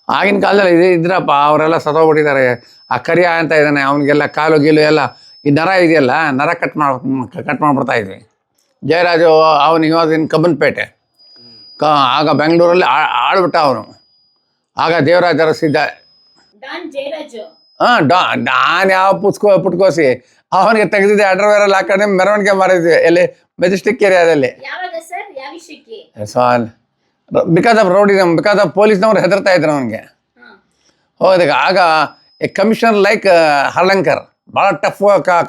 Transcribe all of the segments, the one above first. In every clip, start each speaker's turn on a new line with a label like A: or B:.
A: ಆಗಿನ ಕಾಲದಲ್ಲಿ ಇದ್ರಪ್ಪ ಅವರೆಲ್ಲ ಸತ್ತೋಗ್ಬಿಟ್ಟಿದ್ದಾರೆ. ಆ ಕರಿಯ ಅಂತ ಇದ್ದಾನೆ, ಅವನಿಗೆಲ್ಲ ಕಾಲು ಗೀಲು ಎಲ್ಲ ಈ ನರ ಇದೆಯಲ್ಲ, ನರ ಕಟ್ ಮಾಡಿಬಿಡ್ತಾ ಇದ್ವಿ. ಜಯರಾಜು ಅವನು ಇನ್ ಕಬ್ಬನ್ಪೇಟೆ ಆಗ ಬೆಂಗಳೂರಲ್ಲಿ ಆಳ್ಬಿಟ್ಟ ಅವನು. ಆಗ ದೇವರಾಜ ಅರಸಿದ್ದ. ಹಾಂ, ನಾನು ಯಾವ ಪುಟ್ಕೋಸಿ ಅವನಿಗೆ ತೆಗೆದಿದ್ದೆ ಅಂಡರ್ವೇರಲ್ಲಿ ಹಾಕೊಂಡು ಮೆರವಣಿಗೆ ಮಾಡಿದ್ವಿ ಎಲ್ಲಿ ಮೆಜೆಸ್ಟಿಕ್ ಏರಿಯಾದಲ್ಲಿ. Because of rowdyism, because of ಪೊಲೀಸ್ನವ್ರು ಹೆದರ್ತಾ ಇದ್ರು ಅವನಿಗೆ. ಹೋದಾಗ ಆಗ ಎ ಕಮಿಷನರ್ ಲೈಕ್ ಹರ್ಲಂಕರ್, ಭಾಳ ಟಫ್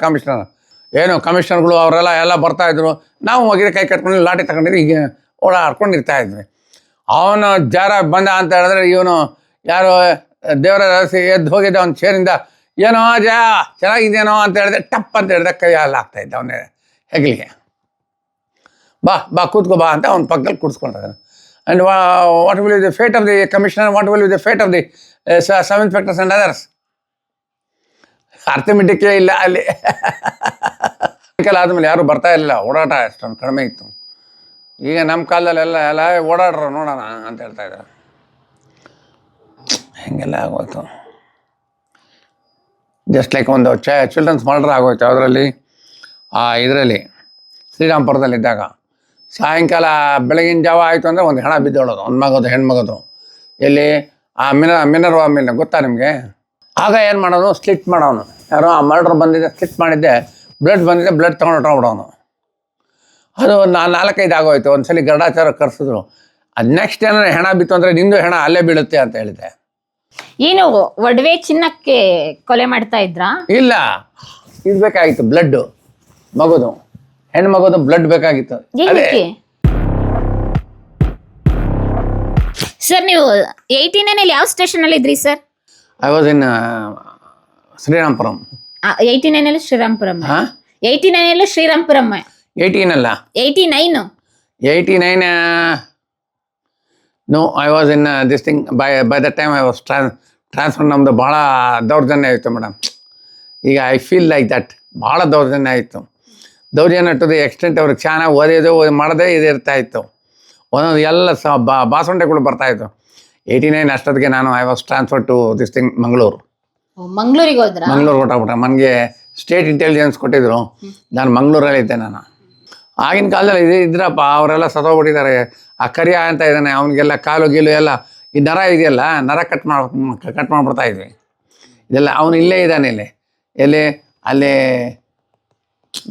A: ಕಮಿಷನರ್. ಏನು ಕಮಿಷನರ್ಗಳು ಅವರೆಲ್ಲ ಬರ್ತಾಯಿದ್ರು. ನಾವು ಹೋಗಿದ್ರೆ ಕೈ ಕಟ್ಕೊಂಡು ಲಾಠಿ ತಗೊಂಡಿದ್ದು ಹೀಗೆ ಓಡಾಡ್ಕೊಂಡಿರ್ತಾ ಇದ್ವಿ. ಅವನು ಜಾರ ಬಂದ ಅಂತ ಹೇಳಿದ್ರೆ ಇವನು ಯಾರು ದೇವರಾಜ ಅರಸಿ ಎದ್ದು ಹೋಗಿದ್ದ ಅವ್ನ ಚೇರಿಂದ. ಏನೋ ಚೆನ್ನಾಗಿದ್ದೇನೋ ಅಂತ ಹೇಳಿದೆ, ಟಪ್ ಅಂತ ಹೇಳಿದೆ, ಕೈ ಅಲ್ಲಿ ಆಗ್ತಾಯಿದ್ದ ಅವನೇ ಹೆಗಲಿಗೆ. ಬಾ ಕೂತ್ಕೋ ಬಾ ಅಂತ ಅವ್ನ ಪಕ್ಕದಲ್ಲಿ ಕೂಡಿಸ್ಕೊಂಡಿದ್ದಾನೆ. And what will the fate of the commissioner, what will the fate of the sub inspectors and others. ಅರ್ಥಮೆಟಿಕ್ಕೇ ಇಲ್ಲ ಅಲ್ಲಿ. ಆದಮೇಲೆ ಯಾರು ಬರ್ತಾ ಇರಲಿಲ್ಲ, ಓಡಾಟ ಅಷ್ಟೊಂದು ಕಡಿಮೆ ಇತ್ತು. ಈಗ ನಮ್ಮ ಕಾಲದಲ್ಲೆಲ್ಲ ಓಡಾಡ್ರು ನೋಡೋಣ ಅಂತ ಹೇಳ್ತಾಯಿದ್ದಾರೆ. ಹೀಗೆಲ್ಲ ಆಗೋಯ್ತು. ಜಸ್ಟ್ ಲೈಕ್ ಒಂದು ಚಿಲ್ಡ್ರನ್ಸ್ ಮರ್ಡರ್ ಆಗೋಯ್ತು ಅದರಲ್ಲಿ, ಇದರಲ್ಲಿ ಶ್ರೀರಾಮ್ಪುರದಲ್ಲಿದ್ದಾಗ. ಸಾಯಂಕಾಲ ಬೆಳಗಿನ ಜಾವ ಆಯಿತು ಅಂದರೆ ಒಂದು ಹೆಣ ಬಿದ್ದೋಳೋದು, ಒಂದು ಮಗದು ಹೆಣ್ಮಗದು. ಎಲ್ಲಿ ಆ ಮಿನರ್ವಾ ಮಿಲ್ ಗೊತ್ತಾ ನಿಮಗೆ? ಆಗ ಏನು ಮಾಡೋನು, ಸ್ಲಿಟ್ ಮಾಡೋನು. ಯಾರೋ ಆ ಮರ್ಡ್ರ್ ಬಂದಿದ್ದೆ, ಸ್ಲಿಟ್ ಮಾಡಿದ್ದೆ, ಬ್ಲಡ್ ಬಂದಿದ್ದೆ, ಬ್ಲಡ್ ತೊಗೊಂಡು ಹೊಟ್ಟೋಗ್ಬಿಡೋನು. ಅದು 4-5 ಆಗೋಯ್ತು. ಒಂದು ಸಲ ಗರುಡಾಚಾರ ಕರೆಸಿದ್ರು. ಅದು ನೆಕ್ಸ್ಟ್ ಏನಾದ್ರು ಹೆಣ ಬಿತ್ತು ಅಂದರೆ ನಿಂದು ಹೆಣ ಅಲ್ಲೇ ಬೀಳುತ್ತೆ ಅಂತ ಹೇಳಿದೆ.
B: ಏನು ಒಡವೆ ಚಿನ್ನಕ್ಕೆ ಕೊಲೆ ಮಾಡ್ತಾ ಇದ್ರಾ?
A: ಇಲ್ಲ, ಇದು ಬೇಕಾಗಿತ್ತು, ಬ್ಲಡ್ ಮಗುದು, ಹೆಣ್ಣು ಮಗುದು ಬ್ಲಡ್ ಬೇಕಾಗಿತ್ತು.
B: ಸರ್ ನೀವು 89 ಯಾವ ಸ್ಟೇಷನ್ ಅಲ್ಲಿ ಇದ್ರಿ sir?
A: I was in Srirampuram.
B: 89 Srirampuram. 89 Srirampuram.
A: 18 ಅಲ್ಲ,
B: 89.
A: No, I was in this thing. By the time I was transfer. ನಮ್ಮದು ಭಾಳ ದೌರ್ಜನ್ಯ ಆಯಿತು ಮೇಡಮ್. ಈಗ ಐ ಫೀಲ್ ಲೈಕ್ ದಟ್. ಭಾಳ ದೌರ್ಜನ್ಯ ಆಯಿತು. ದೌರ್ಜನ್ಯ ಟು ದಿ ಎಕ್ಸ್ಟೆಂಟ್ ಅವ್ರಿಗೆ ಚೆನ್ನಾಗಿ ಓದೋದು ಮಾಡೋದೇ ಇರ್ತಾಯಿತ್ತು. ಒಂದೊಂದು ಎಲ್ಲ ಬಾಸುಂಡೆಗಳು ಬರ್ತಾಯಿತ್ತು. 89 ಅಷ್ಟೊತ್ತಿಗೆ ನಾನು I was transfer to this thing Mangaluru.
B: ಮಂಗಳೂರಿಗೆ ಹೋದ್ರ?
A: ಮಂಗಳೂರು ಹೊರಟೋಗ್ಬಿಟ್ರೆ. ನನಗೆ ಸ್ಟೇಟ್ ಇಂಟೆಲಿಜೆನ್ಸ್ ಕೊಟ್ಟಿದ್ರು, ನಾನು ಮಂಗಳೂರಲ್ಲಿದ್ದೆ. ನಾನು ಆಗಿನ ಕಾಲದಲ್ಲಿ ಇದ್ರಪ್ಪ ಅವರೆಲ್ಲ ಸತ್ತೋಗ್ಬಿಟ್ಟಿದ್ದಾರೆ. ಆ ಕರಿಯ ಅಂತ ಇದ್ದಾನೆ, ಅವನಿಗೆಲ್ಲ ಕಾಲು ಗೀಲು ಎಲ್ಲ ಈ ನರ ಇದೆಯಲ್ಲ, ನರ ಕಟ್ ಮಾಡಿಬಿಡ್ತಾ ಇದ್ವಿ. ಇದೆಲ್ಲ ಅವನು ಇಲ್ಲೇ ಇದ್ದಾನೆ. ಎಲ್ಲಿ ಅಲ್ಲಿ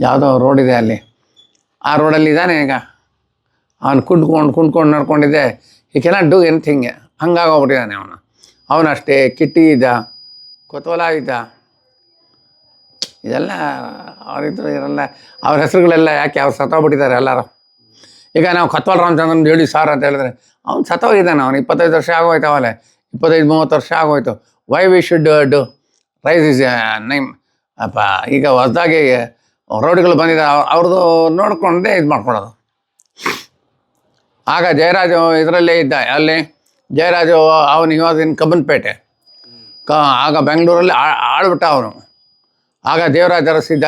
A: ಯಾವುದೋ ರೋಡ್ ಇದೆ, ಅಲ್ಲಿ ಆ ರೋಡಲ್ಲಿ ಇದ್ದಾನೆ. ಈಗ ಅವನು ಕುಂಡ್ಕೊಂಡು ನಡ್ಕೊಂಡಿದ್ದೆ. ಈ ಕೆನಾಟ್ ಡೂ ಎನಿಥಿಂಗ್, ಹಂಗಾಗೋಗ್ಬಿಟ್ಟಿದ್ದಾನೆ ಅವನು ಅಷ್ಟೇ. ಕಿಟ್ಟಿ ಇದ್ದ, ಕೊತ್ವಲ ಇದ್ದ, ಇದೆಲ್ಲ ಅವರಿದ್ರು ಇರಲ್ಲ. ಅವ್ರ ಹೆಸರುಗಳೆಲ್ಲ ಯಾಕೆ ಅವ್ರು ಸತ್ತೋಗ್ಬಿಟ್ಟಿದ್ದಾರೆ ಎಲ್ಲರೂ. ಈಗ ನಾವು ಕತ್ವಾಲ್ ರಾಮಚಂದ್ರನ್ ಹೇಳಿ ಸಾರ್ ಅಂತ ಹೇಳಿದ್ರೆ ಅವ್ನು ಸತ್ತೋಗಿದ್ದಾನೆ. ಅವನು 25 ವರ್ಷ ಆಗೋಯ್ತು. ಅವಲೇ 25-30 ವರ್ಷ ಆಗೋಯ್ತು. Why we should do rice is name ಅಪ್ಪ. ಈಗ ಹೊಸದಾಗಿ ರೋಡ್ಗಳು ಬಂದಿದ್ದಾರೆ, ಅವ್ರದ್ದು ನೋಡ್ಕೊಂಡೇ ಇದು ಮಾಡ್ಕೊಳೋದು. ಆಗ ಜಯರಾಜು ಇದರಲ್ಲೇ ಇದ್ದ. ಅಲ್ಲಿ ಜಯರಾಜು ಅವನು ವಾಸ್ ಇನ್ ಕಬ್ಬನ್ಪೇಟೆ ಆಗ ಬೆಂಗಳೂರಲ್ಲಿ ಆಳ್ಬಿಟ್ಟ ಅವನು. ಆಗ ದೇವರಾಜ ಅರಸಿದ್ದ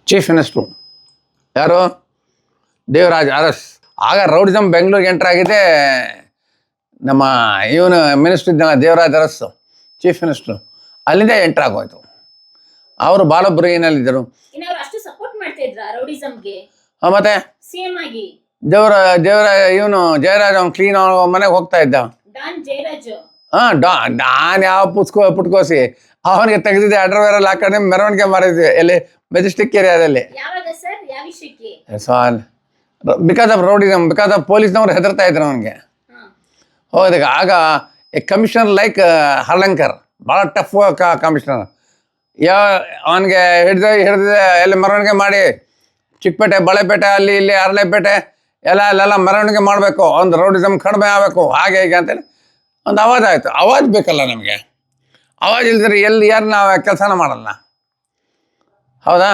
A: ಚೀಫ್ ಮಿನಿಸ್ಟ್ರು. ಯಾರು? ದೇವರಾಜ ಅರಸ್. ಆಗ ರೌಡಿಸಮ್ ಬೆಂಗಳೂರಿಗೆ ಎಂಟ್ರ್ ಆಗಿದೆ. ನಮ್ಮ ಇವನು ಮಿನಿಸ್ಟ್ರ್ ಇದ್ದಲ್ಲ, ದೇವರಾಜ ಅರಸ್ ಚೀಫ್ ಮಿನಿಸ್ಟ್ರು, ಅಲ್ಲಿಂದ ಎಂಟ್ರ್ ಆಗೋಯ್ತು. ಅವರು ಬಾಲಬ್ರೂಯಿನಲ್ಲಿದ್ದರು. ಮತ್ತೆ ದೇವರ ಇವನು ಜಯರಾಜ್ ಅವ್ನು ಕ್ಲೀನ್ ಮನೆಗೆ ಹೋಗ್ತಾ ಇದ್ದ. ಹಾಂ, ನಾನು ಯಾವ ಪುಟ್ಕೋಸಿ ಅವನಿಗೆ ತೆಗೆದಿದ್ದೆ ಅಂಡರ್ವೇರಲ್ಲಿ ಹಾಕೊಂಡು ಮೆರವಣಿಗೆ ಮಾಡಿದ್ವಿ ಎಲ್ಲಿ ಮೆಜೆಸ್ಟಿಕ್ ಏರಿಯಾದಲ್ಲಿ. Because of rowdyism, because of ಪೊಲೀಸ್ನವ್ರು ಹೆದರ್ತಾ ಇದ್ರು ಅವನಿಗೆ. ಹೋದಾಗ ಆಗ ಎ ಕಮಿಷನರ್ ಲೈಕ್ ಹರ್ಲಂಕರ್, ಭಾಳ ಟಫ್ ಕಮಿಷನರ್. ಅವನಿಗೆ ಹಿಡಿದ ಎಲ್ಲಿ ಮೆರವಣಿಗೆ ಮಾಡಿ ಚಿಕ್ಕಪೇಟೆ, ಬಳೆಪೇಟೆ, ಅಲ್ಲಿ ಇಲ್ಲಿ ಅರಳೆಪೇಟೆ ಅಲ್ಲೆಲ್ಲ ಮೆರವಣಿಗೆ ಮಾಡಬೇಕು, ಒಂದು ರೌಡಿಸಮ್ ಕಡಿಮೆ ಆಗಬೇಕು, ಹಾಗೆ ಹೀಗೆ ಅಂತೇಳಿ ಒಂದು ಅವಾಜ್ ಆಯಿತು. ಅವಾಜ್ ಬೇಕಲ್ಲ ನಮಗೆ. ಅವಾಜ್ ಇಲ್ದಿದ್ರೆ ಯಾರು ನಾವು ಕೆಲಸನ ಮಾಡಲ್ಲ. ಹೌದಾ?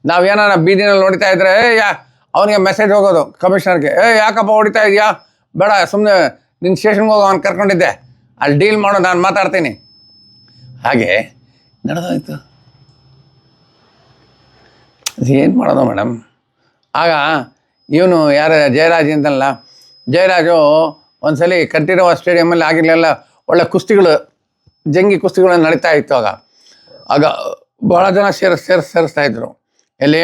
A: ನಾವು ಏನಾರ ಬೀದಿನಲ್ಲಿ ನೋಡ್ತಾ ಇದ್ರೆ ಅವನಿಗೆ ಮೆಸೇಜ್ ಹೋಗೋದು ಕಮಿಷನರ್ಗೆ, ಯಾಕಪ್ಪ ಹೊಡಿತಾ ಇದೆಯಾ, ಬೇಡ ಸುಮ್ಮನೆ ನಿನ್ನ ಸ್ಟೇಷನ್ಗೆ ಹೋಗೋ, ಅವ್ನು ಕರ್ಕೊಂಡಿದ್ದೆ, ಅಲ್ಲಿ ಡೀಲ್ ಮಾಡೋ, ನಾನು ಮಾತಾಡ್ತೀನಿ. ಹಾಗೆ ನಡೆದೋಯ್ತು. ಏನು ಮಾಡೋದು ಮೇಡಮ್? ಆಗ ಇವನು ಯಾರು ಜಯರಾಜ್ ಅಂತಲ್ಲ, ಜಯರಾಜು ಒಂದ್ಸಲಿ ಕಂಠೀರವ ಸ್ಟೇಡಿಯಮಲ್ಲಿ ಆಗಿರಲಿಲ್ಲ, ಒಳ್ಳೆ ಕುಸ್ತಿಗಳು, ಜಂಗಿ ಕುಸ್ತಿಗಳು ನಡೀತಾ ಇತ್ತು ಆಗ ಭಾಳ ಜನ ಸೇರಿಸ್ತಾ ಇದ್ರು. ಎಲ್ಲಿ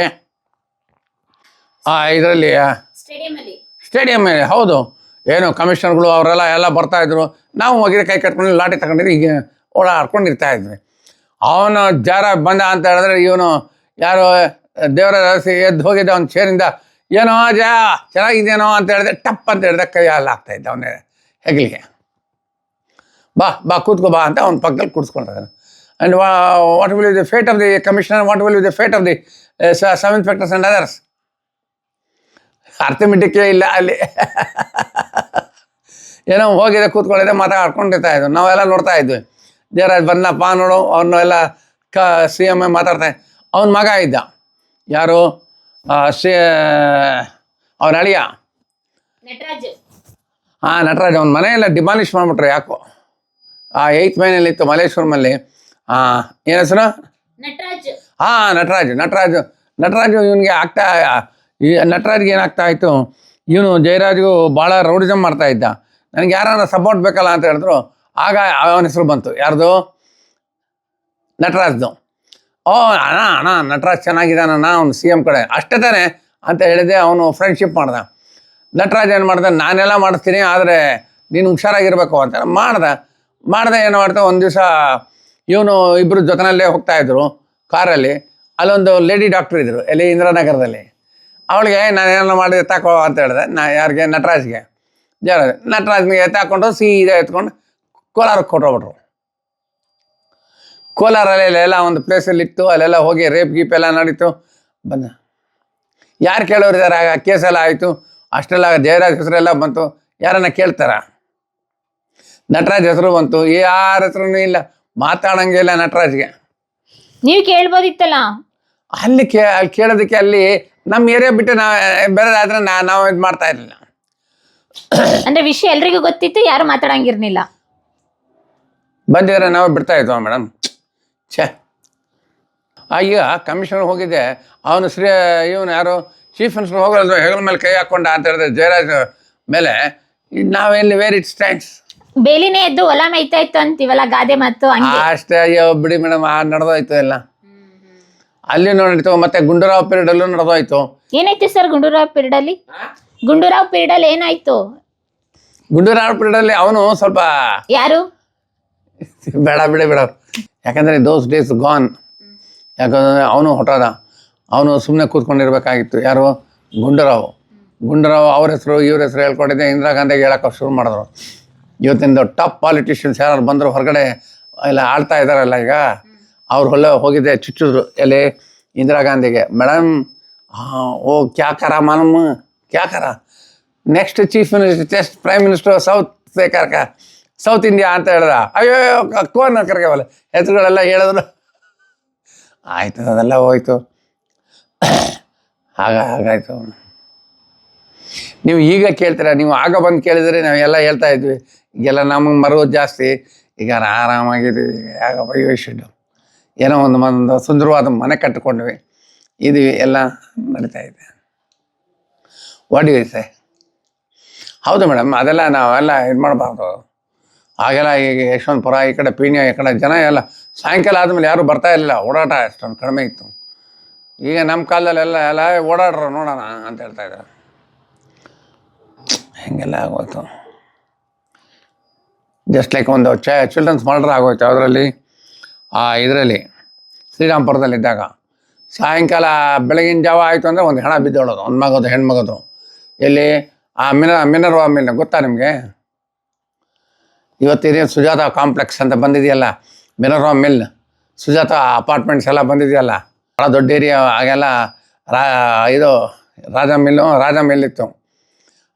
A: ಇದರಲ್ಲಿ ಸ್ಟೇಡಿಯಮ್ ಹೌದು. ಏನು ಕಮಿಷನರ್ಗಳು ಅವರೆಲ್ಲ ಎಲ್ಲ ಬರ್ತಾಯಿದ್ರು. ನಾವು ಹೋಗಿದ್ರೆ ಕೈ ಕಟ್ಕೊಂಡು ಲಾಠಿ ತಗೊಂಡಿದ್ದು ಈಗ ಓಡಾಡ್ಕೊಂಡಿರ್ತಾ ಇದ್ವಿ. ಅವನು ಜಾರ ಬಂದ ಅಂತ ಹೇಳಿದ್ರೆ ಇವನು ಯಾರು ದೇವರ ಎದ್ದು ಹೋಗಿದ್ದ ಅವ್ನ ಚೇರಿಂದ, ಏನೋ ಚೆನ್ನಾಗಿದ್ದೇನೋ ಅಂತ ಹೇಳಿದೆ, ಟಪ್ ಅಂತ ಹೇಳಿದೆ, ಕೈ ಅಲ್ಲಿ ಆಗ್ತಾಯಿದ್ದ ಅವನೇ ಹೆಗಲಿಗೆ. ಬಾ ಕೂತ್ಕೋ ಬಾ ಅಂತ ಅವ್ನ ಪಕ್ಕದಲ್ಲಿ ಕೂಡಿಸ್ಕೊಂಡಿದ್ದಾನೆ. And what will the fate of the commissioner, what will the fate of the sub inspectors and others. ಅರ್ಥಮೆಟಿಕ್ಕೇ ಇಲ್ಲ ಅಲ್ಲಿ. ಏನೋ ಹೋಗಿದೆ, ಕೂತ್ಕೊಂಡಿದ್ದೆ, ಮಾತಾಡ್ಕೊಂಡಿರ್ತಾ ಇದ್ವಿ. ನಾವೆಲ್ಲ ನೋಡ್ತಾ ಇದ್ವಿ. ಜಯರಾಜ್ ಬಂದಪ್ಪ ನೋಡು, ಅವ್ರನ್ನೆಲ್ಲ CM ಮಾತಾಡ್ತಾ. ಅವನ ಮಗ ಇದ್ದ, ಯಾರು ಅವ್ರ ಅಳಿಯ ನಟರಾಜ್. ಅವ್ನ ಮನೆಯೆಲ್ಲ ಡಿಮಾಲಿಷ್ ಮಾಡಿಬಿಟ್ರು ಯಾಕೋ. 8th ಮೈನಲ್ಲಿ ಇತ್ತು ಮಲ್ಲೇಶ್ವರಮಲ್ಲಿ. ಏನು ಹೆಸರು? ನಟರಾಜು ಇವನಿಗೆ ನಟರಾಜ್ಗೆ ಏನಾಗ್ತಾ ಇತ್ತು, ಇವನು ಜಯರಾಜ್ಗೂ ಭಾಳ ರೌಡಿಸಮ್ ಮಾಡ್ತಾ ಇದ್ದ. ನನಗೆ ಯಾರನ್ನ ಸಪೋರ್ಟ್ ಬೇಕಲ್ಲ ಅಂತ ಹೇಳಿದ್ರು. ಆಗ ಅವನ ಹೆಸರು ಬಂತು, ಯಾರ್ದು? ನಟರಾಜ್ದು. ಅಣ್ಣ ನಟರಾಜ್ ಚೆನ್ನಾಗಿದ್ದಾನಣ್ಣ, ಅವ್ನು CM ಕಡೆ ಅಷ್ಟೇ ತಾನೆ ಅಂತ ಹೇಳಿದೆ. ಅವನು ಫ್ರೆಂಡ್ಶಿಪ್ ಮಾಡ್ದ. ನಟರಾಜ್ ಏನು ಮಾಡ್ದೆ, ನಾನೆಲ್ಲ ಮಾಡಿಸ್ತೀನಿ, ಆದರೆ ನೀನು ಹುಷಾರಾಗಿರ್ಬೇಕು ಅಂತ ಮಾಡ್ದೆ. ಏನು ಮಾಡ್ತಾ, ಒಂದು ದಿವಸ ಇವನು ಇಬ್ಬರು ಜೊತೆಯಲ್ಲೇ ಹೋಗ್ತಾಯಿದ್ರು ಕಾರಲ್ಲಿ. ಅಲ್ಲೊಂದು ಲೇಡಿ ಡಾಕ್ಟ್ರ್ ಇದ್ದರು, ಎಲ್ಲಿ ಇಂದಿರಾನಗರದಲ್ಲಿ. ಅವಳಿಗೆ ನಾನೇನೋ ಮಾಡಿದೆ ತಾಕೋ ಅಂತ ಹೇಳಿದೆ. ಯಾರಿಗೆ? ನಟರಾಜ್ಗೆ. ನಟರಾಜ್ನಿಗೆ ಎತ್ತಾಕೊಂಡು ಸೀದಾ ಎತ್ಕೊಂಡು ಕೋಲಾರಕ್ಕೆ ಕೊಟ್ಟೋಗ್ಬಿಟ್ರು. ಕೋಲಾರಲ್ಲೆಲ್ಲ ಒಂದು ಪ್ಲೇಸಲ್ಲಿ ಇತ್ತು, ಅಲ್ಲೆಲ್ಲ ಹೋಗಿ ರೇಪ್ ಗೀಪ್ ಎಲ್ಲ ನಡೀತು. ಯಾರು ಕೇಳೋರಿದ್ದಾರೆ? ಆಗ ಕೇಸೆಲ್ಲ ಆಯಿತು. ಅಷ್ಟೆಲ್ಲ ಜಯರಾಜ್ ಹೆಸರೆಲ್ಲ ಬಂತು. ಯಾರನ್ನ ಕೇಳ್ತಾರ? ನಟರಾಜ್ ಹೆಸರು ಬಂತು. ಯಾರ ಹೆಸರು ಇಲ್ಲ, ಮಾತಾಡೋಂಗೆ ಇಲ್ಲ ನಟರಾಜ್ಗೆ.
B: ನೀವು ಕೇಳ್ಬೋದಿತ್ತಲ್ಲ
A: ಅಲ್ಲಿ ಕೇಳೋದಕ್ಕೆ. ಅಲ್ಲಿ ನಮ್ಮ ಏರಿಯಾ ಬಿಟ್ಟು ಬೇರೆದಾದ್ರೆ ನಾವು ಇದು ಮಾಡ್ತಾ ಇರಲಿಲ್ಲ.
B: ಅಂದ್ರೆ ವಿಷಯ ಎಲ್ರಿಗೂ ಗೊತ್ತಿತ್ತು, ಯಾರು ಮಾತಾಡಂಗಿರ್ಲಿಲ್ಲ.
A: ಬಂದಿದ್ರೆ ನಾವು ಬಿಡ್ತಾ ಇದ್ವ ಮೇಡಮ್. ಈಗ ಕಮಿಷನರ್ ಹೋಗಿದ್ದೆ, ಅವನು ಇವನು ಯಾರು ಚೀಫ್ ಮಿನಿಸ್ಟರ್ ಹೋಗೋದು ಹೆಗಲ ಮೇಲೆ ಕೈ ಹಾಕ್ಕೊಂಡ ಅಂತ ಹೇಳಿದ್ರೆ ಜಯರಾಜ್ ಮೇಲೆ. ನಾವೆಲ್ಲಿ ವೇರ್ ಇಟ್ ಸ್ಟ್ಯಾಂಡ್ಸ್.
B: ಬೇಲಿನೇ ಎದ್ದು ಹೊಲ ಮೇಯ್ತಾ ಇತ್ತು ಅಂತೀವಲ್ಲ, ಗಾದೆ ಮತ್ತು
A: ಅಷ್ಟೇ. ಅಯ್ಯೋ ಬಿಡಿ ಮೇಡಮ್, ನಡೆದೋಯ್ತು ಎಲ್ಲ. ಅಲ್ಲಿ ನಡೀತು. ಮತ್ತೆ ಗುಂಡೂರಾವ್ ಪೀರಿಯಡ್ ಅಲ್ಲೂ ನಡೆದೋಯ್ತು.
B: ಏನಾಯ್ತು ಸರ್ ಗುಂಡೂರಾವ್ ಪೀರಿಯಡ್ ಅಲ್ಲಿ? ಏನಾಯ್ತು?
A: ಗುಂಡೂರಾವ್ ಪೀರಿಯಡ್ ಅಲ್ಲಿ ಅವನು ಸ್ವಲ್ಪ
B: ಯಾರು?
A: ಬೇಡ, ಯಾಕಂದ್ರೆ ದೋಸ್ ಡೇಸ್ ಗಾನ್. ಯಾಕಂದ್ರೆ ಅವನು ಹೊಟ್ಟದ, ಅವನು ಸುಮ್ಮನೆ ಕೂತ್ಕೊಂಡಿರ್ಬೇಕಾಗಿತ್ತು. ಯಾರು? ಗುಂಡೂರಾವ್ ಅವ್ರ ಹೆಸರು ಇವ್ರ ಹೆಸರು ಹೇಳ್ಕೊಂಡಿದ್ದೆ. ಇಂದಿರಾ ಗಾಂಧಿಗೆ ಹೇಳೋಕೆ ಶುರು ಮಾಡಿದ್ರು. ಇವತ್ತಿಂದ ಟಾಪ್ ಪಾಲಿಟಿಷಿಯನ್ಸ್ ಯಾರು ಬಂದರು ಹೊರಗಡೆ ಎಲ್ಲ ಆಳ್ತಾ ಇದ್ದಾರಲ್ಲ ಈಗ, ಅವ್ರು ಹೋಗಿದ್ದೆ ಚುಚ್ಚಿದ್ರು. ಎಲ್ಲಿ? ಇಂದಿರಾ ಗಾಂಧಿಗೆ. ಮೇಡಮ್ ಓ ಕ್ಯಾ ಕರ ಮಾಲೂಮ್, ಕ್ಯಾ ಕರ? Next chief minister, prime minister south India ಅಂತ ಹೇಳಿದ. ಅಯ್ಯೋ ಕೋನ್ ಕರ್ಗೆವಲ್ಲ, ಹೆಸರುಗಳೆಲ್ಲ ಹೇಳಿದ್ರು. ಆಯಿತು, ಅದೆಲ್ಲ ಹೋಯ್ತು. ಹಾಗಾಯಿತು. ನೀವು ಈಗ ಕೇಳ್ತೀರಾ, ನೀವು ಆಗ ಬಂದು ಕೇಳಿದರೆ ನಾವೆಲ್ಲ ಹೇಳ್ತಾ ಇದ್ವಿ. ಈಗೆಲ್ಲ ನಮಗೆ ಮರೋದು ಜಾಸ್ತಿ. ಈಗ ಆರಾಮಾಗಿದ್ದೀವಿ. ಆಗ ವೈಶಿಷ್ಠ ಏನೋ ಒಂದು ಸುಂದರವಾದ ಮನೆ ಕಟ್ಟಿಕೊಂಡ್ವಿ, ಇದೀವಿ, ಎಲ್ಲ ನಡೀತಾ ಇದೆ. ವಾಟ್. ಹೌದು ಮೇಡಮ್, ಅದೆಲ್ಲ ನಾವೆಲ್ಲ ಇದು ಮಾಡಬಾರ್ದು. ಆಗೆಲ್ಲ ಈಗ ಯಶವಂತಪುರ ಈ ಕಡೆ ಪೀಣ್ಯ ಈ ಕಡೆ ಜನ ಎಲ್ಲ ಸಾಯಂಕಾಲ ಆದಮೇಲೆ ಯಾರೂ ಬರ್ತಾ ಇರಲಿಲ್ಲ. ಓಡಾಟ ಅಷ್ಟೊಂದು ಕಡಿಮೆ ಇತ್ತು. ಈಗ ನಮ್ಮ ಕಾಲದಲ್ಲೆಲ್ಲ ಓಡಾಡ್ರು ನೋಡೋಣ ಅಂತ ಹೇಳ್ತಾಯಿದ್ದಾರೆ. ಹೀಗೆಲ್ಲ ಆಗೋಯ್ತು. ಜಸ್ಟ್ ಲೈಕ್ ಒಂದು ಚಿಲ್ಡ್ರನ್ಸ್ ಮರ್ಡರ್ ಆಗೋಯ್ತು. ಅದರಲ್ಲಿ ಇದರಲ್ಲಿ ಶ್ರೀರಾಮ್ಪುರದಲ್ಲಿದ್ದಾಗ ಸಾಯಂಕಾಲ ಬೆಳಗಿನ ಜಾವ ಆಯಿತು ಅಂದರೆ ಒಂದು ಹೆಣ ಬಿದ್ದೋಳೋದು, ಒಂದು ಮಗದು, ಹೆಣ್ಮಗದು. ಎಲ್ಲಿ? ಮಿನರ್ವಾ ಮಿಲ್ ಗೊತ್ತಾ ನಿಮಗೆ? ಇವತ್ತಿನ ಸುಜಾತ ಕಾಂಪ್ಲೆಕ್ಸ್ ಅಂತ ಬಂದಿದೆಯಲ್ಲ, ಮಿನರ್ವಾ ಮಿಲ್, ಸುಜಾತ ಅಪಾರ್ಟ್ಮೆಂಟ್ಸ್ ಎಲ್ಲ ಬಂದಿದೆಯಲ್ಲ, ಭಾಳ ದೊಡ್ಡ ಏರಿಯಾ. ಆಗೆಲ್ಲ ಇದು ರಾಜ ಮಿಲ್ಲಿತ್ತು.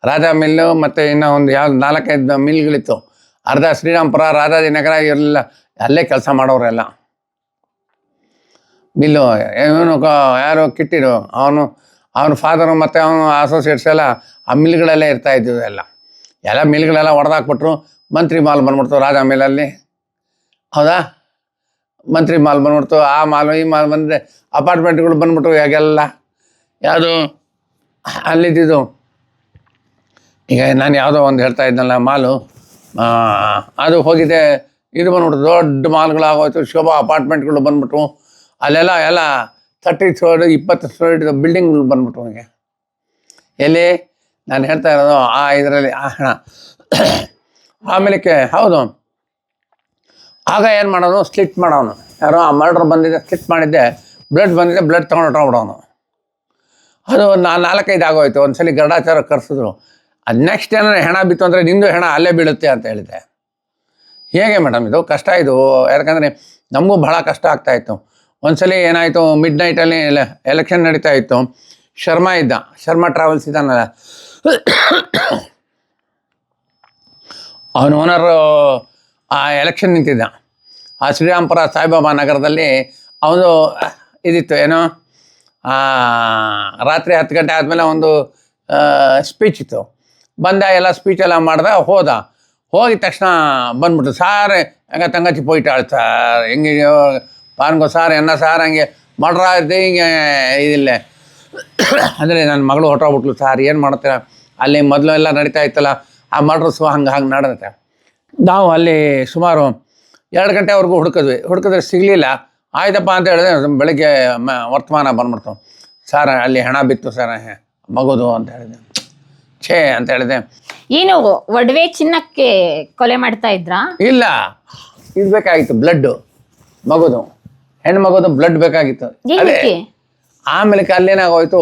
A: ರಾಜ ಮಿಲ್ಲು ಮತ್ತು ಇನ್ನೂ ಒಂದು 4-5 ಮಿಲ್ಗಳಿತ್ತು. ಅರ್ಧ ಶ್ರೀರಾಮ್ಪುರ, ರಾಜಾಜಿನಗರ ಇರಲಿಲ್ಲ, ಅಲ್ಲೇ ಕೆಲಸ ಮಾಡೋರೆಲ್ಲ. ಮಿಲ್ಲು ಇವನು ಯಾರು ಕಿಟ್ಟಿರು, ಅವನ ಫಾದರು ಮತ್ತು ಅವನು ಅಸೋಸಿಯೇಟ್ಸ್ ಎಲ್ಲ ಆ ಮಿಲ್ಗಳಲ್ಲೇ ಇರ್ತಾಯಿದ್ವು. ಎಲ್ಲ ಮಿಲ್ಗಳೆಲ್ಲ ಹೊಡೆದಾಕ್ಬಿಟ್ರು. ಮಂತ್ರಿ ಮಾಲ್ ಬಂದ್ಬಿಡ್ತು ರಾಜ ಮಿಲ್ಲಲ್ಲಿ. ಹೌದಾ? ಮಂತ್ರಿ ಮಾಲ್ ಬಂದ್ಬಿಡ್ತು. ಆ ಮಾಲು ಈ ಮಾಲ್ ಬಂದರೆ ಅಪಾರ್ಟ್ಮೆಂಟ್ಗಳು ಬಂದ್ಬಿಟ್ರು. ಯಾಗೆಲ್ಲ ಯಾವುದು ಅಲ್ಲಿದ್ದು ಈಗ ನಾನು ಯಾವುದೋ ಒಂದು ಹೇಳ್ತಾ ಇದ್ನಲ್ಲ ಮಾಲು, ಅದು ಹೋಗಿದೆ, ಇದು ಬಂದ್ಬಿಟ್ಟು ದೊಡ್ಡ ಮಾಲ್ಗಳಾಗೋಯ್ತು, ಶೋಭಾ ಅಪಾರ್ಟ್ಮೆಂಟ್ಗಳು ಬಂದ್ಬಿಟ್ಟು ಅಲ್ಲೆಲ್ಲ ಎಲ್ಲ 30 ಫ್ಲೋರ್ 20 ಫ್ಲೋರ್ ಬಿಲ್ಡಿಂಗ್ಗಳು ಬಂದ್ಬಿಟ್ಟು ನನಗೆ. ಎಲ್ಲಿ ನಾನು ಹೇಳ್ತಾ ಇರೋದು ಆ ಇದರಲ್ಲಿ ಆ ಹಣ. ಆಮೇಲೆ ಹೌದು, ಆಗ ಏನು ಮಾಡೋನು, ಸ್ಲಿಟ್ ಮಾಡೋನು. ಯಾರೋ ಆ ಮರ್ಡ್ರ್ ಬಂದಿದ್ದೆ, ಸ್ಲಿಟ್ ಮಾಡಿದ್ದೆ, ಬ್ಲಡ್ ಬಂದಿದ್ದೆ, ಬ್ಲಡ್ ತೊಗೊಂಡು ಹೊಟ್ಟೋಗ್ಬಿಡೋನು. ಅದು 4-5 ಆಗೋಯ್ತು. ಒಂದ್ಸಲಿ ಗರುಡಾಚಾರ ಕರೆಸಿದ್ರು. ಅದು ನೆಕ್ಸ್ಟ್ ಏನಾದ್ರು ಹೆಣ ಬಿತ್ತು ಅಂದರೆ ನಿಂದು ಹೆಣ ಅಲ್ಲೇ ಬೀಳುತ್ತೆ ಅಂತ ಹೇಳಿದೆ. ಹೇಗೆ ಮೇಡಮ್ ಇದು ಕಷ್ಟ ಇದು, ಯಾಕಂದರೆ ನಮಗೂ ಬಹಳ ಕಷ್ಟ ಆಗ್ತಾಯಿತ್ತು. ಒಂದ್ಸಲಿ ಏನಾಯಿತು, ಮಿಡ್ ನೈಟಲ್ಲಿ ಎಲೆಕ್ಷನ್ ನಡೀತಾ ಇತ್ತು. ಶರ್ಮಾ ಇದ್ದ, ಶರ್ಮಾ ಟ್ರಾವೆಲ್ಸ್ ಇದ್ದಾನಲ್ಲ, ಅವನ ಓನರು ಆ ಎಲೆಕ್ಷನ್ ನಿಂತಿದ್ದ. ಆ ಶ್ರೀರಾಮ್ಪುರ ಸಾಯಿಬಾಬಾ ನಗರದಲ್ಲಿ ಅವನು ಇದಿತ್ತು, ಏನೋ ರಾತ್ರಿ 10 ಗಂಟೆ ಆದಮೇಲೆ ಒಂದು ಸ್ಪೀಚ್ ಇತ್ತು. ಬಂದ, ಎಲ್ಲ ಸ್ಪೀಚೆಲ್ಲ ಮಾಡ್ದೆ, ಹೋಗಿದ ತಕ್ಷಣ ಬಂದ್ಬಿಟ್ಟು, ಸಾರ್ ಹೆಂಗೆ ತಂಗಚ್ಚಿ போயிட்டாள் சார், ಹೆಂಗೆ ಪಾನ್ಗೋ ಸಾರ್ ಎನ್ನ ಸಾರ್ ಹಂಗೆ ಮಾಡ್ರಾ ಇದ್ದೆ, ಹಿಂಗೆ ಇದಿಲ್ಲ ಅಂದರೆ ನನ್ನ ಮಗಳು ಹೊಟ್ಟೋಗ್ಬಿಟ್ಲು ಸಾರ್, ಏನು ಮಾಡ್ತೀರ, ಅಲ್ಲಿ ಮೊದಲು ಎಲ್ಲ ನಡೀತಾ ಇತ್ತಲ್ಲ ಆ ಮರ್ಡ್ರಸ್ಸು ಹಂಗೆ ನಡೆಯುತ್ತೆ. ನಾವು ಅಲ್ಲಿ ಸುಮಾರು 2 ಗಂಟೆವರೆಗೂ ಹುಡುಕಿದ್ರೆ ಸಿಗಲಿಲ್ಲ. ಆಯ್ತಪ್ಪ ಅಂತ ಹೇಳಿದ್ರೆ ಬೆಳಗ್ಗೆ ವರ್ತಮಾನ ಬಂದ್ಬಿಡ್ತು, ಸರ್ ಅಲ್ಲಿ ಹೆಣ ಬಿತ್ತು ಸರ್ ಮಗುದು ಅಂತ ಹೇಳಿದೆ. ಛೇ ಅಂತ ಹೇಳಿದೆ.
B: ಏನು ಒಡವೆ ಚಿನ್ನಕ್ಕೆ ಕೊಲೆ ಮಾಡ್ತಾ ಇದ್ರಾ? ಇಲ್ಲ,
A: ಇದು ಬೇಕಾಗಿತ್ತು, ಬ್ಲಡ್ ಮಗುದು, ಹೆಣ್ಣು ಮಗುದು ಬ್ಲಡ್ ಬೇಕಾಗಿತ್ತು. ಅದೇ ಆಮೇಲೆ ಅಲ್ಲೇನಾಗೋಯ್ತು,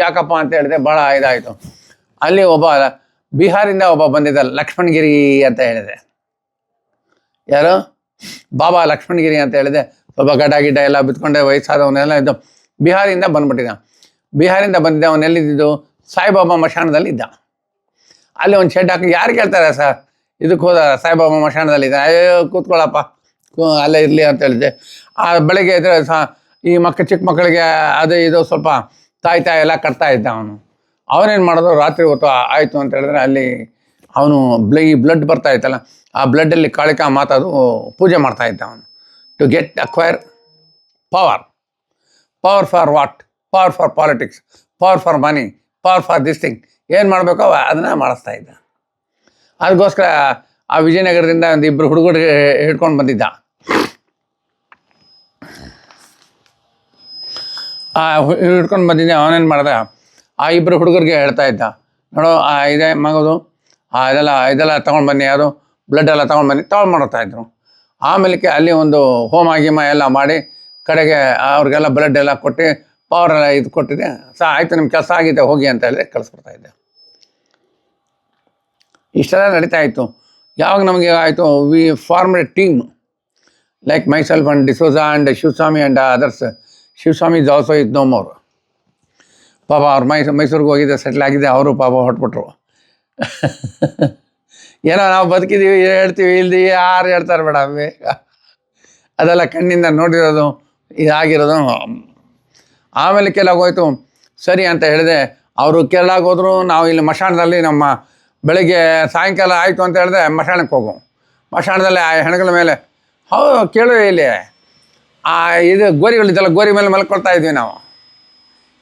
A: ಯಾಕಪ್ಪ ಅಂತ ಹೇಳಿದೆ, ಭಾಳ ಇದಾಯಿತು. ಅಲ್ಲಿ ಒಬ್ಬ ಬಿಹಾರಿಂದ ಒಬ್ಬ ಬಂದಿದ್ದ, ಲಕ್ಷ್ಮಣಗಿರಿ ಅಂತ ಹೇಳಿದೆ. ಯಾರು? ಬಾಬಾ ಲಕ್ಷ್ಮಣಗಿರಿ ಅಂತ ಹೇಳಿದೆ. ಸ್ವಲ್ಪ ಗಡ್ಡ ಎಲ್ಲ ಬಿತ್ಕೊಂಡೆ, ವಯಸ್ಸಾದವನ್ನೆಲ್ಲ ಇದ್ದು ಬಿಹಾರಿಂದ ಬಂದ್ಬಿಟ್ಟಿದ್ದ. ಬಿಹಾರಿಂದ ಬಂದಿದ್ದ. ಅವನೆಲ್ಲಿದ್ದು? ಸಾಯಿಬಾಬಾ ಮಶಾಣದಲ್ಲಿ ಇದ್ದ. ಅಲ್ಲಿ ಒಂದು ಶೆಡ್ ಹಾಕಿ, ಯಾರು ಕೇಳ್ತಾರೆ ಸರ್, ಇದಕ್ಕೆ ಹೋದ ಸಾಯಿಬಾಬಾ ಮಶಾಣದಲ್ಲಿ ಇದ್ದ. ಕೂತ್ಕೊಳ್ಳಪ್ಪ, ಅಲ್ಲೇ ಇರಲಿ ಅಂತ ಹೇಳಿದೆ. ಆ ಬೆಳಗ್ಗೆ ಇದ್ರೆ ಈ ಚಿಕ್ಕ ಮಕ್ಕಳಿಗೆ ಅದು ಇದು ಸ್ವಲ್ಪ ತಾಯಿ ಎಲ್ಲ ಕಟ್ತಾ ಇದ್ದ ಅವನು. ಅವನೇನು ಮಾಡೋದು, ರಾತ್ರಿ ಹೊತ್ತು ಆಯಿತು ಅಂತ ಹೇಳಿದ್ರೆ ಅಲ್ಲಿ ಅವನು ಈ ಬ್ಲಡ್ ಬರ್ತಾ ಇತ್ತಲ್ಲ, ಆ ಬ್ಲಡ್ಡಲ್ಲಿ ಕಾಳಿಕಾ ಮಾತಾದು ಪೂಜೆ ಮಾಡ್ತಾ ಇದ್ದ ಅವನು. To acquire power for what? Power for politics, power for money, power for this thing. ಏನು ಮಾಡಬೇಕೋ ಅದನ್ನು ಮಾಡಿಸ್ತಾ ಇದ್ದ. ಅದಕ್ಕೋಸ್ಕರ ಆ ವಿಜಯನಗರದಿಂದ ಒಂದು 2 ಹುಡುಗರು ಹಿಡ್ಕೊಂಡು ಬಂದಿದ್ದ. ಹಿಡ್ಕೊಂಡು ಬಂದಿದ್ದೆ. ಅವನೇನು ಮಾಡ್ದ, ಆ 2 ಹುಡುಗರಿಗೆ ಹೇಳ್ತಾ ಇದ್ದ, ನೋಡೋ ಇದೆ ಮಗದು, ಇದೆಲ್ಲ ತೊಗೊಂಡು ಬನ್ನಿ, ಯಾರು ಬ್ಲಡ್ ಎಲ್ಲ ತೊಗೊಂಡು ಬನ್ನಿ, ಮಾಡ್ತಾ ಇದ್ರು. ಆಮೇಲೆ ಅಲ್ಲಿ ಒಂದು ಹೋಮ ಗೀಮ ಎಲ್ಲ ಮಾಡಿ ಕಡೆಗೆ ಅವ್ರಿಗೆಲ್ಲ ಬ್ಲಡ್ ಎಲ್ಲ ಕೊಟ್ಟು ಪವರ್ ಎಲ್ಲ ಇದು ಕೊಟ್ಟಿದೆ. ಆಯಿತು, ನಿಮ್ಮ ಕೆಲಸ ಆಗಿದೆ, ಹೋಗಿ ಅಂತ ಹೇಳಿದ್ರೆ ಕಳಿಸ್ಬಿಡ್ತಾ ಇದ್ದೆ. ಇಷ್ಟೆಲ್ಲ ನಡೀತಾ ಇತ್ತು. ಯಾವಾಗ ನಮಗೆ ಆಯಿತು, we formed a team like myself and D'Souza and Shivaswamy and others. Shivaswamy is also is no more. ಪಾಪ ಅವ್ರು ಮೈಸೂರಿಗೆ ಹೋಗಿದ್ದೆ, ಸೆಟ್ಲ್ ಆಗಿದೆ. ಅವರು ಪಾಪ ಹೊಟ್ಬಿಟ್ರು. ಏನೋ ನಾವು ಬದುಕಿದ್ದೀವಿ ಹೇಳ್ತೀವಿ, ಇಲ್ದಿ ಯಾರು ಹೇಳ್ತಾರೆ ಬೇಡ, ಅದೆಲ್ಲ ಕಣ್ಣಿಂದ ನೋಡಿರೋದು, ಇದಾಗಿರೋದು. ಆಮೇಲೆ ಹೋಯ್ತು. ಸರಿ ಅಂತ ಹೇಳಿದೆ. ಅವರು ಕೇರಳಾಗ ಹೋದ್ರು, ನಾವು ಇಲ್ಲಿ ಮಶಾಣದಲ್ಲಿ ನಮ್ಮ ಬೆಳಗ್ಗೆ ಸಾಯಂಕಾಲ ಆಯಿತು ಅಂತ ಹೇಳಿದೆ, ಮಶಾಣಕ್ಕೆ ಹೋಗು. ಮಶಾಣದಲ್ಲಿ ಆ ಹೆಣಗಳ ಮೇಲೆ ಕೇಳು, ಇಲ್ಲಿ ಇದು ಗೋರಿಗಳಿದ್ದಲ್ಲ, ಗೋರಿ ಮೇಲೆ ಮಲ್ಕೊಳ್ತಾ ಇದ್ವಿ ನಾವು.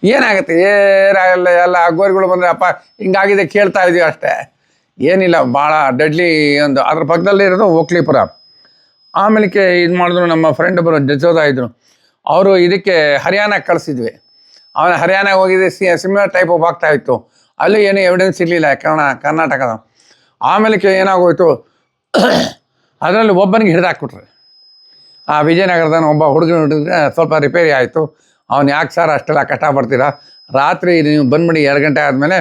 A: ಏನಾಗುತ್ತೆ, ಏನಾಗಲ್ಲ, ಎಲ್ಲ ಗೋರಿಗಳು ಬಂದರೆ ಅಪ್ಪ ಹಿಂಗಾಗಿದೆ ಕೇಳ್ತಾ ಇದ್ವಿ ಅಷ್ಟೇ, ಏನಿಲ್ಲ. ಭಾಳ ಡೆಡ್ಲಿ ಒಂದು ಅದ್ರ ಪಕ್ಕದಲ್ಲಿ ಇರೋದು ಓಕ್ಲಿಪುರ. ಆಮೇಲೆ ಇದು ಮಾಡಿದ್ರು, ನಮ್ಮ ಫ್ರೆಂಡ್ ಒಬ್ಬರು ಜಜೋದ ಇದ್ದರು, ಅವರು ಇದಕ್ಕೆ ಹರಿಯಾಣಕ್ಕೆ ಕಳಿಸಿದ್ವಿ. ಅವನ ಹರಿಯಾಣಕ್ಕೆ ಹೋಗಿದ್ದೆ, ಸಿಮಿಲರ್ ಟೈಪ್ ಆಫ್ ಆಗ್ತಾಯಿತ್ತು. ಅಲ್ಲಿ ಏನು ಎವಿಡೆನ್ಸ್ ಇರಲಿಲ್ಲ ಕರ್ನಾಟಕದ. ಆಮೇಲೆ ಏನಾಗೋಯ್ತು, ಅದರಲ್ಲಿ ಒಬ್ಬನಿಗೆ ಹಿಡಿದಾಕ್ಬಿಟ್ರೆ. ಆ ವಿಜಯನಗರದನ್ನು ಒಬ್ಬ ಹುಡುಗನ ಹಿಡಿದ್ರೆ ಸ್ವಲ್ಪ ರಿಪೇರಿ ಆಯಿತು. ಅವ್ನು ಯಾಕೆ ಸರ್ ಅಷ್ಟೆಲ್ಲ ಕಷ್ಟಪಡ್ತೀರಾ, ರಾತ್ರಿ ನೀವು ಬಂದ್ಬಿಡಿ, 2 ಗಂಟೆ ಆದಮೇಲೆ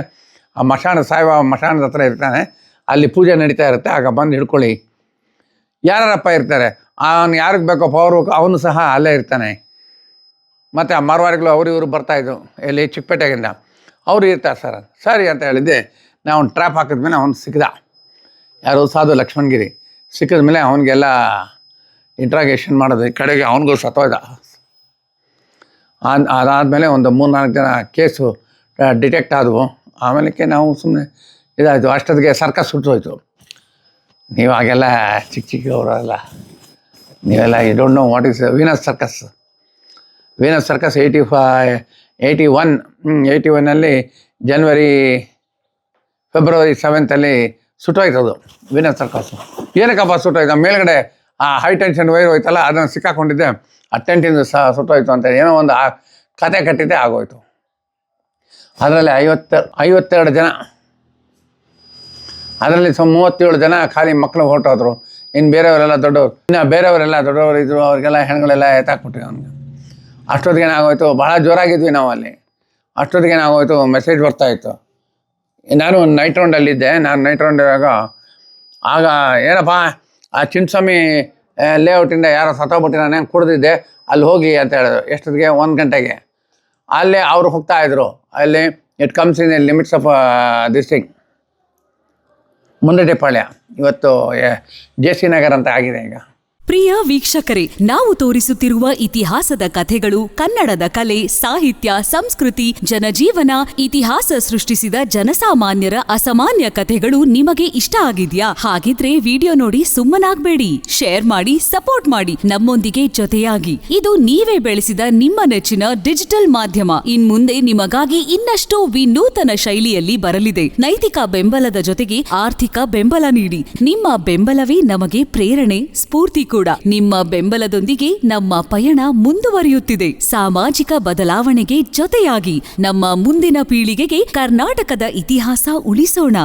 A: ಆ ಸಾಯಿಬಾಬಾ ಮಶಾಣದ ಹತ್ರ ಇರ್ತಾನೆ, ಅಲ್ಲಿ ಪೂಜೆ ನಡೀತಾ ಇರುತ್ತೆ, ಆಗ ಬಂದು ಹಿಡ್ಕೊಳ್ಳಿ. ಯಾರಪ್ಪ ಇರ್ತಾರೆ, ಅವನು ಯಾರಿಗೆ ಬೇಕೋ ಪವರು, ಅವನು ಸಹ ಅಲ್ಲೇ ಇರ್ತಾನೆ. ಮತ್ತು ಆ ಮಾರ್ವಾಡಿಗಳು ಇವರು ಬರ್ತಾಯಿದ್ರು, ಎಲ್ಲಿ ಚಿಕ್ಕಪೇಟೆಗಿಂದ, ಅವರು ಇರ್ತಾರೆ ಸರ್. ಸರಿ ಅಂತ ಹೇಳಿದ್ದೆ. ನಾವು ಒಂದು ಟ್ರ್ಯಾಪ್ ಹಾಕಿದ್ಮೇಲೆ ಅವ್ನು ಸಿಕ್ಕಿದ, ಯಾರು ಸಾಧು ಲಕ್ಷ್ಮಣಗಿರಿ. ಸಿಕ್ಕಿದ ಮೇಲೆ ಅವನಿಗೆಲ್ಲ ಇಂಟ್ರಾಗೇಷನ್ ಮಾಡೋದು, ಕಡೆಗೆ ಅವನಿಗೂ ಸತ್ತೋಯ್ದ. ಅದಾದಮೇಲೆ ಒಂದು 3-4 ಜನ ಕೇಸು ಡಿಟೆಕ್ಟ್ ಆದವು. ಆಮೇಲೆ ನಾವು ಸುಮ್ಮನೆ ಇದಾಯಿತು. ಅಷ್ಟೊತ್ತಿಗೆ ಸರ್ಕಸ್ ಸುಟ್ಟೋಯ್ತು. ನೀವು ಆಗೆಲ್ಲ ಚಿಕ್ಕವರೆಲ್ಲ, ನೀವೆಲ್ಲ you don't know what is Venus circus. Venus circus 81 81ನಲ್ಲಿ ಜನವರಿ ಫೆಬ್ರವರಿ 7 ಸುಟ್ಟೋಯ್ತು ಅದು ವಿನರ್ ಸರ್ಕಸ್ಸು. ಏನಕ್ಕಪ್ಪ ಸುಟ್ಟೋಯ್ತು? ಮೇಲ್ಗಡೆ ಆ ಹೈ ಟೆನ್ಷನ್ ವೈರ್ ಹೋಯ್ತಲ್ಲ, ಅದನ್ನು ಸಿಕ್ಕಾಕೊಂಡಿದ್ದೆ, ಆ ಟೆಂಟಿಂದ ಸುಟ್ಟೋಯ್ತು ಅಂತ ಏನೋ ಒಂದು ಆ ಕತೆ ಕಟ್ಟಿದ್ದೆ ಆಗೋಯ್ತು. ಅದರಲ್ಲಿ 52 ಜನ, ಅದರಲ್ಲಿ 37 ಜನ ಖಾಲಿ ಮಕ್ಕಳು ಹೊರಟೋದ್ರು. ಇನ್ನು ಬೇರೆಯವರೆಲ್ಲ ದೊಡ್ಡವರು ಇದ್ರು, ಅವ್ರಿಗೆಲ್ಲ ಹೆಣ್ಗಳೆಲ್ಲ ಎತ್ತಾಕ್ಬಿಟ್ವಿ ಅವ್ನಿಗೆ. ಅಷ್ಟೊತ್ತಿಗೆ ಏನಾಗೋಯ್ತು, ಭಾಳ ಜೋರಾಗಿದ್ವಿ ನಾವು ಅಲ್ಲಿ. ಅಷ್ಟೊತ್ತಿಗೆ ಏನಾಗೋಯ್ತು, ಮೆಸೇಜ್ ಬರ್ತಾಯಿತ್ತು. ನಾನು ನೈಟ್ ರೌಂಡಲ್ಲಿದ್ದೆ. ನಾನು ನೈಟ್ ರೌಂಡ್ ಇರುವಾಗ ಆಗ ಏನಪ್ಪ ಆ ಚಿನ್ನಸ್ವಾಮಿ ಲೇಔಟಿಂದ ಯಾರೋ ಸತ್ತೋಗ್ಬಿಟ್ಟಿದ್ದಾನೆ, ಕುಡಿದಿದ್ದೆ, ಅಲ್ಲಿ ಹೋಗಿ ಅಂತ ಹೇಳಿದ್ರು. ಎಷ್ಟೊತ್ತಿಗೆ? 1 ಗಂಟೆಗೆ. ಅಲ್ಲೇ ಅವರು ಹೋಗ್ತಾಯಿದ್ರು. ಅಲ್ಲಿ it comes in limits of district ಮುಂದೆಪಾಳ್ಯ. ಇವತ್ತು JC ನಗರ್ ಅಂತ ಆಗಿದೆ ಈಗ.
C: ಪ್ರಿಯ ವೀಕ್ಷಕರೇ, ನಾವು ತೋರಿಸುತ್ತಿರುವ ಇತಿಹಾಸದ ಕಥೆಗಳು ಕನ್ನಡದ ಕಲೆ, ಸಾಹಿತ್ಯ, ಸಂಸ್ಕೃತಿ, ಜನಜೀವನ, ಇತಿಹಾಸ ಸೃಷ್ಟಿಸಿದ ಜನಸಾಮಾನ್ಯರ ಅಸಾಮಾನ್ಯ ಕಥೆಗಳು ನಿಮಗೆ ಇಷ್ಟ ಆಗಿದ್ಯಾ? ಹಾಗಿದ್ರೆ ವಿಡಿಯೋ ನೋಡಿ ಸುಮ್ಮನಾಗ್ಬೇಡಿ, ಶೇರ್ ಮಾಡಿ, ಸಪೋರ್ಟ್ ಮಾಡಿ, ನಮ್ಮೊಂದಿಗೆ ಜೊತೆಯಾಗಿ. ಇದು ನೀವೇ ಬೆಳೆಸಿದ ನಿಮ್ಮ ನೆಚ್ಚಿನ ಡಿಜಿಟಲ್ ಮಾಧ್ಯಮ. ಇನ್ಮುಂದೆ ನಿಮಗಾಗಿ ಇನ್ನಷ್ಟು ವಿನೂತನ ಶೈಲಿಯಲ್ಲಿ ಬರಲಿದೆ. ನೈತಿಕ ಬೆಂಬಲದ ಜೊತೆಗೆ ಆರ್ಥಿಕ ಬೆಂಬಲ ನೀಡಿ. ನಿಮ್ಮ ಬೆಂಬಲವೇ ನಮಗೆ ಪ್ರೇರಣೆ, ಸ್ಫೂರ್ತಿ ಕೂಡ. ನಿಮ್ಮ ಬೆಂಬಲದೊಂದಿಗೆ ನಮ್ಮ ಪಯಣ ಮುಂದುವರಿಯುತ್ತಿದೆ. ಸಾಮಾಜಿಕ ಬದಲಾವಣೆಗೆ ಜೊತೆಯಾಗಿ ನಮ್ಮ ಮುಂದಿನ ಪೀಳಿಗೆಗೆ ಕರ್ನಾಟಕದ ಇತಿಹಾಸ ಉಳಿಸೋಣ.